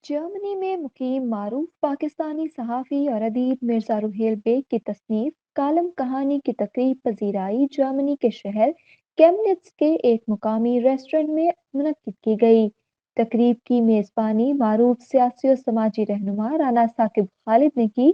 جرمنی میں مقیم معروف پاکستانی صحافی اور ادیب مرزا روحیل بیگ کی تصنیف کالم کہانی کی تقریب پزیرائی جرمنی کے شہر کیمنیٹز کے ایک مقامی ریسٹورنٹ میں منعقد کی گئی۔ تقریب کی میزبانی معروف سیاسی و سماجی رہنما رانا ثاقب خالد نے کی۔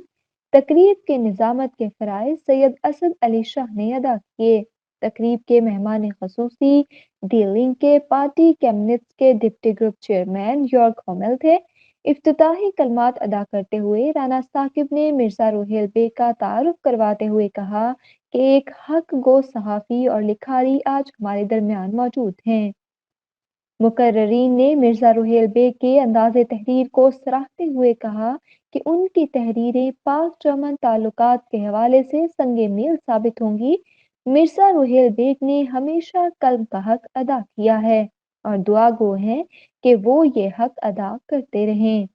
تقریب کے نظامت کے فرائض سید اسد علی شاہ نے ادا کیے۔ تقریب کے مہمان خصوصی ڈیلنگ کے پارٹی کیمنیٹز کے ڈپٹی گروپ چیئرمین یورگ ہومل تھے۔ افتتاحی کلمات ادا کرتے ہوئے رانا ثاقب نے مرزا روحیل بیگ کا تعارف کرواتے ہوئے کہا کہ ایک حق گو صحافی اور لکھاری آج ہمارے درمیان موجود ہیں۔ مقررین نے مرزا روحیل بیگ کے انداز تحریر کو سراہتے ہوئے کہا کہ ان کی تحریریں پاک جرمن تعلقات کے حوالے سے سنگ میل ثابت ہوں گی۔ مرزا روحیل بیگ نے ہمیشہ قلم کا حق ادا کیا ہے اور دعا گو ہیں کہ وہ یہ حق ادا کرتے رہیں۔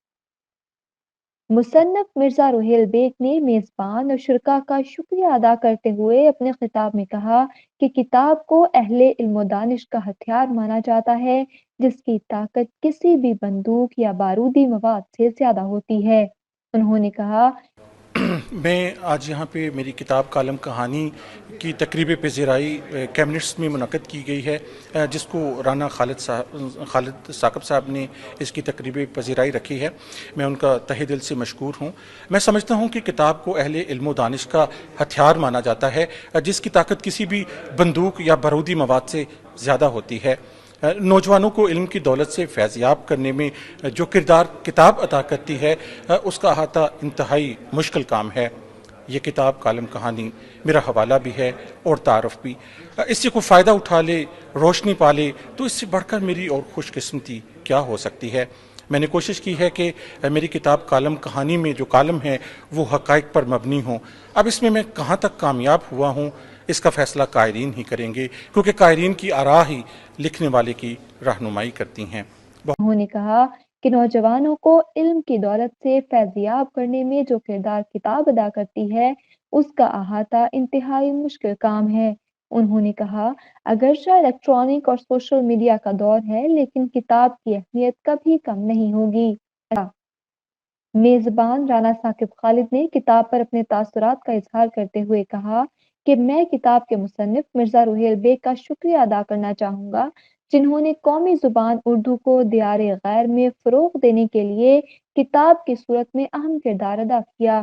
مصنف مرزا روحیل بیگ نے میزبان اور شرکاء کا شکریہ ادا کرتے ہوئے اپنے خطاب میں کہا کہ کتاب کو اہل علم و دانش کا ہتھیار مانا جاتا ہے جس کی طاقت کسی بھی بندوق یا بارودی مواد سے زیادہ ہوتی ہے۔ انہوں نے کہا میں آج یہاں پہ میری کتاب کالم کہانی کی تقریب پزیرائی کیمنیٹز میں منعقد کی گئی ہے، جس کو رانا خالد ثاقب صاحب نے اس کی تقریب پزیرائی رکھی ہے۔ میں ان کا تہہ دل سے مشکور ہوں۔ میں سمجھتا ہوں کہ کتاب کو اہل علم و دانش کا ہتھیار مانا جاتا ہے جس کی طاقت کسی بھی بندوق یا بارودی مواد سے زیادہ ہوتی ہے۔ نوجوانوں کو علم کی دولت سے فیضیاب کرنے میں جو کردار کتاب عطا کرتی ہے اس کا احاطہ انتہائی مشکل کام ہے۔ یہ کتاب کالم کہانی میرا حوالہ بھی ہے اور تعارف بھی۔ اس سے کوئی فائدہ اٹھا لے، روشنی پالے تو اس سے بڑھ کر میری اور خوش قسمتی کیا ہو سکتی ہے۔ میں نے کوشش کی ہے کہ میری کتاب کالم کہانی میں جو کالم ہیں وہ حقائق پر مبنی ہوں۔ اب اس میں کہاں تک کامیاب ہوا ہوں اس کا فیصلہ قائرین ہی کریں گے، کیونکہ قائرین کی آراء ہی لکھنے والے کی رہنمائی کرتی ہیں۔ انہوں نے کہا کہ نوجوانوں کو علم کی دولت سے فیضیاب کرنے میں جو کردار کتاب ادا کرتی ہے اس کا احاطہ انتہائی مشکل کام ہے۔ انہوں نے کہا اگرچہ الیکٹرانک اور سوشل میڈیا کا دور ہے لیکن کتاب کی اہمیت کبھی کم نہیں ہوگی۔ میزبان رانا ثاقب خالد نے کتاب پر اپنے تاثرات کا اظہار کرتے ہوئے کہا کہ میں کتاب کے مصنف مرزا روحیل بیگ کا شکریہ ادا کرنا چاہوں گا جنہوں نے قومی زبان اردو کو دیار غیر میں فروغ دینے کے لیے کتاب کی صورت میں اہم کردار ادا کیا۔